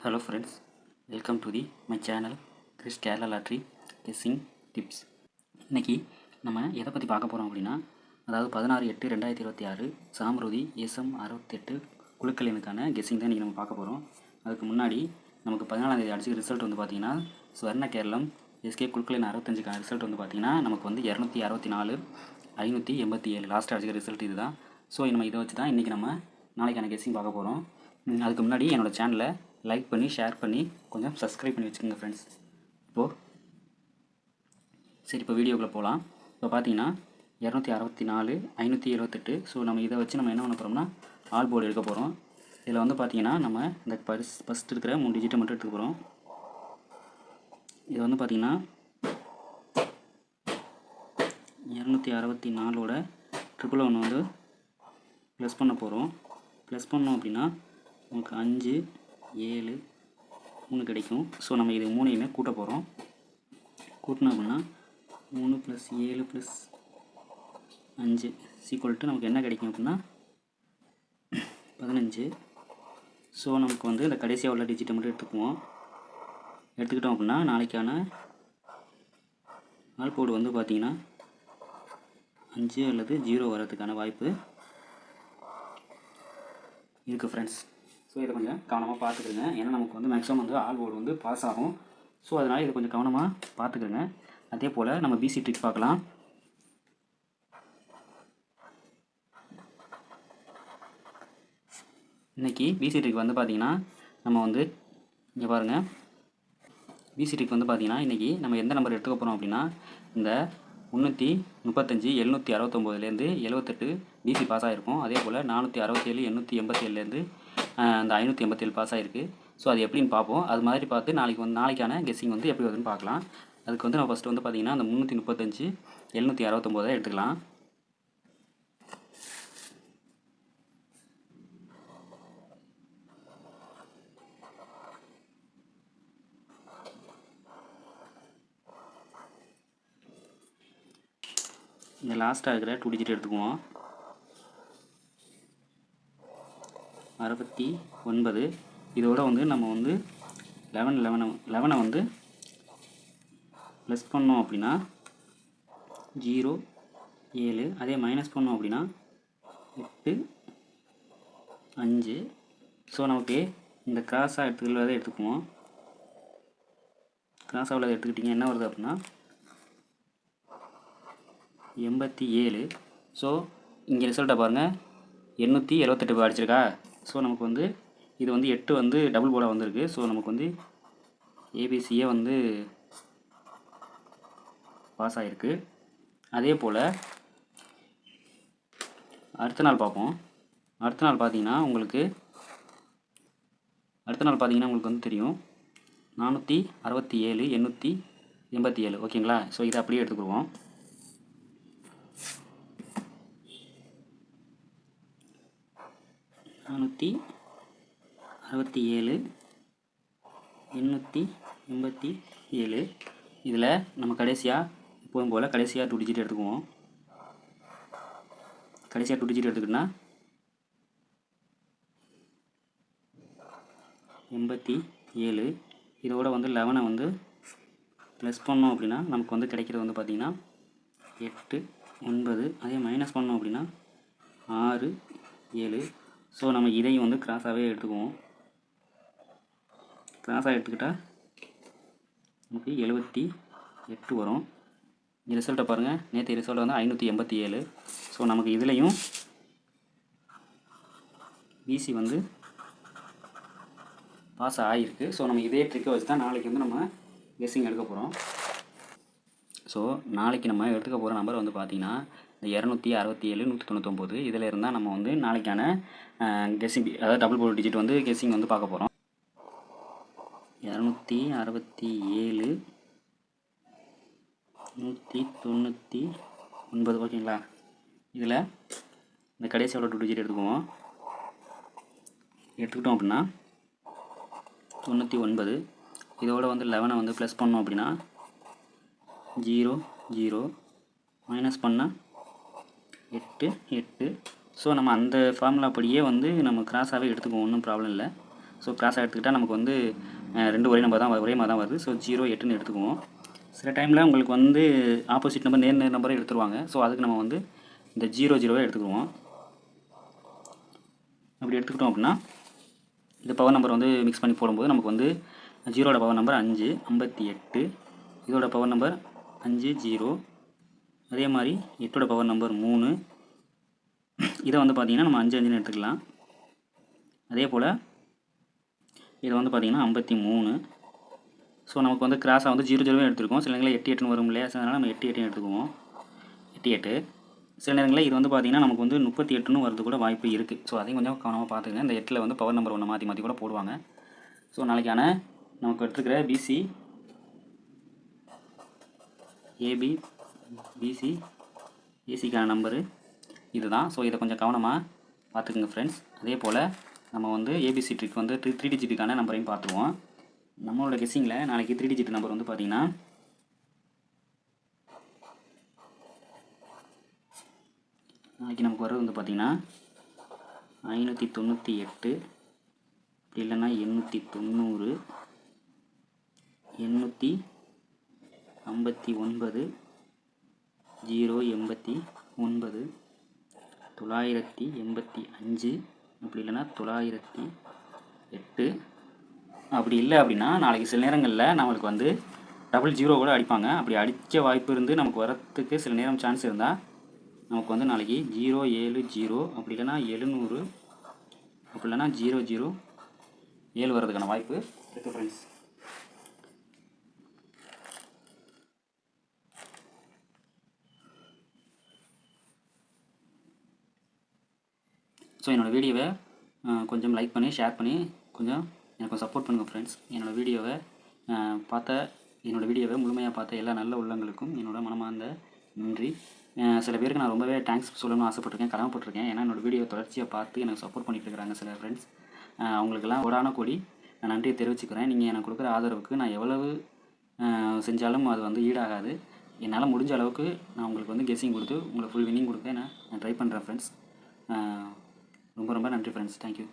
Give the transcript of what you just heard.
Hello friends, welcome to my channel Chris Kerala Lottery Guessing Tips. இன்றைக்கி நம்ம எதை பற்றி பார்க்க போகிறோம் அப்படின்னா, அதாவது 16/8/2026 சாம்ருதி SM68 குழுக்கள் எண்ணுக்கான கெஸ்ஸிங் தான் இன்றைக்கி நம்ம பார்க்க போகிறோம். அதுக்கு முன்னாடி நமக்கு 14ஆம் தேதி அடிச்சு ரிசல்ட் வந்து பார்த்திங்கன்னா, ஸ்வர்ண கேரளம் எஸ்கே குழுக்கள் எண் 65க்கான ரிசல்ட் வந்து பார்த்திங்கன்னா நமக்கு வந்து 264 587 லாஸ்ட் அடிச்சுக்க ரிசல்ட் இது தான். ஸோ நம்ம இதை வச்சு தான் இன்றைக்கி நம்ம நாளைக்கான கெஸ்ஸிங் பார்க்க போகிறோம். அதுக்கு முன்னாடி என்னோடய சேனலை லைக் பண்ணி ஷேர் பண்ணி கொஞ்சம் சப்ஸ்கிரைப் பண்ணி வச்சுக்கோங்க ஃப்ரெண்ட்ஸ். இப்போ வீடியோக்குள்ளே போகலாம். இப்போ பார்த்தீங்கன்னா 264 578. ஸோ நம்ம இதை வச்சு நம்ம என்ன பண்ண போகிறோம்னா ஆல் போர்டு எடுக்க போகிறோம். இதில் வந்து பார்த்தீங்கன்னா நம்ம இந்த ஃபஸ்ட் இருக்கிற 3 டிஜிட்டை மட்டும் எடுத்துக்க போகிறோம். இது வந்து பார்த்திங்கன்னா 264ஓட 111 வந்து ப்ளஸ் பண்ண போகிறோம். ப்ளஸ் பண்ணோம் அப்படின்னா நமக்கு 5 7 3 கிடைக்கும். ஸோ நம்ம இது மூணையுமே கூட்ட போகிறோம். கூட்டினோம் அப்படின்னா 3 + 7 + 5 = நமக்கு என்ன கிடைக்கும் அப்படின்னா 15. ஸோ நமக்கு வந்து இந்த கடைசியாக உள்ள டிஜிட்டை மட்டும் எடுத்துக்கிட்டோம் அப்படின்னா நாளைக்கான ஆல் போர்டு வந்து பார்த்திங்கன்னா 5 அல்லது 0 வரதுக்கான வாய்ப்பு இருக்குது ஃப்ரெண்ட்ஸ். ஸோ இதை கொஞ்சம் கவனமாக பார்த்துக்குங்க. ஏன்னா நமக்கு வந்து மேக்ஸிமம் வந்து ஆல் போர்டு வந்து பாஸ் ஆகும். ஸோ அதனால் இதை கொஞ்சம் கவனமாக பார்த்துக்குங்க. அதே போல் நம்ம பிசி ட்ரிக் பார்க்கலாம். இன்றைக்கி பிசி ட்ரிக் வந்து பார்த்திங்கன்னா நம்ம வந்து இங்கே பாருங்கள், பிசி ட்ரிக் வந்து பார்த்திங்கன்னா இன்றைக்கி நம்ம எந்த நம்பர் எடுத்துக்க போகிறோம் அப்படின்னா இந்த 335 769லேருந்து 78 பிசி பாஸ் ஆகிருக்கும். அதே போல் 467 887லேருந்து அந்த 587 பாஸ் ஆகிருக்கு. ஸோ அது எப்படின்னு பார்ப்போம். அது மாதிரி பார்த்து நாளைக்கான கெஸ்ஸிங் வந்து எப்படி வருதுன்னு பார்க்கலாம். அதுக்கு வந்து நம்ம ஃபஸ்ட்டு வந்து பார்த்திங்கன்னா அந்த 335 769 எடுத்துக்கலாம். இந்த லாஸ்ட்டாக இருக்கிற 2 டிஜிட் எடுத்துக்குவோம். 69. இதோட வந்து நம்ம வந்து 11 வந்து ப்ளஸ் பண்ணோம் அப்படின்னா 0 7. அதே மைனஸ் பண்ணோம் அப்படின்னா 8 5. ஸோ நமக்கு இந்த கிராஸாக எடுத்துக்குவோம். கிராஸாக உள்ளதை எடுத்துக்கிட்டிங்க என்ன வருது அப்படின்னா 87. ஸோ இங்கே ரிசல்ட்டை பாருங்கள், 878 அடிச்சிருக்கா. ஸோ நமக்கு வந்து இது வந்து 8 வந்து டபுள் போர்டாக வந்திருக்கு. ஸோ நமக்கு வந்து ஏபிசியே வந்து பாஸ் ஆகிருக்கு. அதே போல் அடுத்த நாள் பார்ப்போம். அடுத்த நாள் பார்த்தீங்கன்னா உங்களுக்கு வந்து தெரியும் 467 887. ஓகேங்களா. ஸோ இதை அப்படியே எடுத்துக்கிடுவோம். நானூற்றி 67 887. இதில் நம்ம கடைசியாக எப்போதும் போல் கடைசியாக 2 டிஜிட் எடுத்துக்குவோம். கடைசியாக 2 டிஜிட் எடுத்துக்கிட்டோன்னா 87. இதோட வந்து 11 வந்து ப்ளஸ் பண்ணோம் அப்படின்னா நமக்கு வந்து கிடைக்கிறது வந்து பார்த்திங்கன்னா 8 9. அதே மைனஸ் பண்ணோம் அப்படின்னா 6 7. ஸோ நம்ம இதையும் வந்து கிராஸாகவே எடுத்துக்குவோம். கிராஸாக எடுத்துக்கிட்டால் நமக்கு 78 வரும். இந்த ரிசல்ட்டை பாருங்கள், நேற்று ரிசல்ட் வந்து 587. ஸோ நமக்கு இதுலேயும் பிசி வந்து பாஸ் ஆகிருக்கு. ஸோ நம்ம இதே ட்ரிக்கை வச்சு தான் நாளைக்கு வந்து நம்ம கெஸ்ஸிங் எடுக்க போகிறோம். ஸோ நாளைக்கு நம்ம எடுத்துக்க போகிற நம்பர் வந்து பார்த்திங்கன்னா இந்த 267 199. இதில் இருந்தால் நம்ம வந்து நாளைக்கான கெஸ்ஸிங், அதாவது டபுள் போர்டு டிஜிட் வந்து கெஸ்ஸிங் வந்து பார்க்க போகிறோம். 267 199. ஓகேங்களா. இதில் இந்த கடைசியோட 2 டிஜிட் எடுத்துக்கிட்டோம் அப்படின்னா 99. இதோட வந்து 11 வந்து ப்ளஸ் பண்ணோம் அப்படின்னா 0 0. மைனஸ் பண்ணால் 8 8. ஸோ நம்ம அந்த ஃபார்முலா படியே வந்து நம்ம கிராஸாகவே எடுத்துக்குவோம், ஒன்றும் ப்ராப்ளம் இல்லை. ஸோ கிராஸாக எடுத்துக்கிட்டால் நமக்கு வந்து 2 ஒரே நம்பர் தான் ஒரே மாதிரி தான் வருது. ஸோ 0 8ன்னு எடுத்துக்குவோம். சில டைமில் உங்களுக்கு வந்து ஆப்போசிட் நம்பர் நேர் நம்பரை எடுத்துருவாங்க. ஸோ அதுக்கு நம்ம வந்து இந்த 0 0வை எடுத்துக்குவோம். அப்படி எடுத்துக்கிட்டோம் அப்படின்னா இந்த பவர் நம்பர் வந்து மிக்ஸ் பண்ணி போடும்போது நமக்கு வந்து 0ஓட பவர் நம்பர் 5 58, இதோட பவர் நம்பர் 5 0, அதே மாதிரி 8ஓட பவர் நம்பர் 3. இதை வந்து பார்த்திங்கன்னா நம்ம 5 5ன்னு எடுத்துக்கலாம். அதே போல் இதை வந்து பார்த்திங்கன்னா 53. ஸோ நமக்கு வந்து கிராஸாக வந்து 0 0வே எடுத்துருக்கோம். சில நேரங்களில் 8 8ன்னு வரும் இல்லையா, அதனால் நம்ம 8 8 எடுத்துக்குவோம். 8 8. சில நேரங்களில் இது வந்து பார்த்திங்கன்னா நமக்கு வந்து 38ன்னு வரது கூட வாய்ப்பு இருக்குது. ஸோ அதையும் கொஞ்சம் கவனமாக பார்த்துக்கங்க. இந்த 8ல் வந்து பவர் நம்பர் ஒன்று மாற்றி மாற்றி கூட போடுவாங்க. ஸோ நாளைக்கான நமக்கு எடுத்துக்கிற பிசி ஏபி பிசி ஏசிக்கான நம்பரு இதுதான். ஸோ இதை கொஞ்சம் கவனமாக பார்த்துக்குங்க ஃப்ரெண்ட்ஸ். அதே போல் நம்ம வந்து ஏபிசி ட்ரிக் வந்து 3 டிஜிட்டுக்கான நம்பரையும் பார்த்துருவோம். நம்மளோட கெஸ்ஸிங்கில் நாளைக்கு 3 டிஜிட் நம்பர் வந்து பார்த்திங்கன்னா நாளைக்கு நமக்கு வர்றது வந்து பார்த்திங்கன்னா 598, அப்படி இல்லைன்னா 890, 859, 089, 985, அப்படி இல்லைன்னா 908. அப்படி இல்லை அப்படின்னா நாளைக்கு சில நேரங்களில் நம்மளுக்கு வந்து 00 கூட அடிப்பாங்க. அப்படி அடிக்க வாய்ப்பு இருந்து நமக்கு வரத்துக்கு சில நேரம் சான்ஸ் இருந்தால் நமக்கு வந்து நாளைக்கு 070, அப்படி இல்லைன்னா 700, அப்படி இல்லைன்னா 007 வர்றதுக்கான வாய்ப்பு இருக்குது ஃப்ரெண்ட்ஸ். ஸோ என்னோடய வீடியோவை கொஞ்சம் லைக் பண்ணி ஷேர் பண்ணி கொஞ்சம் எனக்கு சப்போர்ட் பண்ணுங்கள் ஃப்ரெண்ட்ஸ். என்னோடய வீடியோவை முழுமையாக பார்த்த எல்லா நல்ல உள்ளங்களுக்கும் என்னோட மனமார்ந்த நன்றி. சில பேருக்கு நான் ரொம்பவே தேங்க்ஸ் சொல்லணும்னு ஆசைப்பட்டிருக்கேன், கடமைப்பட்டிருக்கேன். ஏன்னா என்னோடய வீடியோ தொடர்ச்சியாக பார்த்து எனக்கு சப்போர்ட் பண்ணிட்டு இருக்கிறாங்க சில ஃப்ரெண்ட்ஸ். அவங்களுக்கெல்லாம் கோடான கோடி நான் நன்றியை தெரிவிச்சுக்கிறேன். நீங்கள் எனக்கு கொடுக்குற ஆதரவுக்கு நான் எவ்வளவு செஞ்சாலும் அது வந்து ஈடாகாது. என்னால் முடிஞ்ச அளவுக்கு நான் உங்களுக்கு வந்து கெஸ்ஸிங் கொடுத்து உங்களுக்கு ஃபுல் வின்னிங் கொடுக்க நான் ட்ரை பண்ணுறேன் ஃப்ரெண்ட்ஸ். ரொம்ப ரொம்ப நன்றி ஃப்ரெண்ட்ஸ். தேங்க்யூ.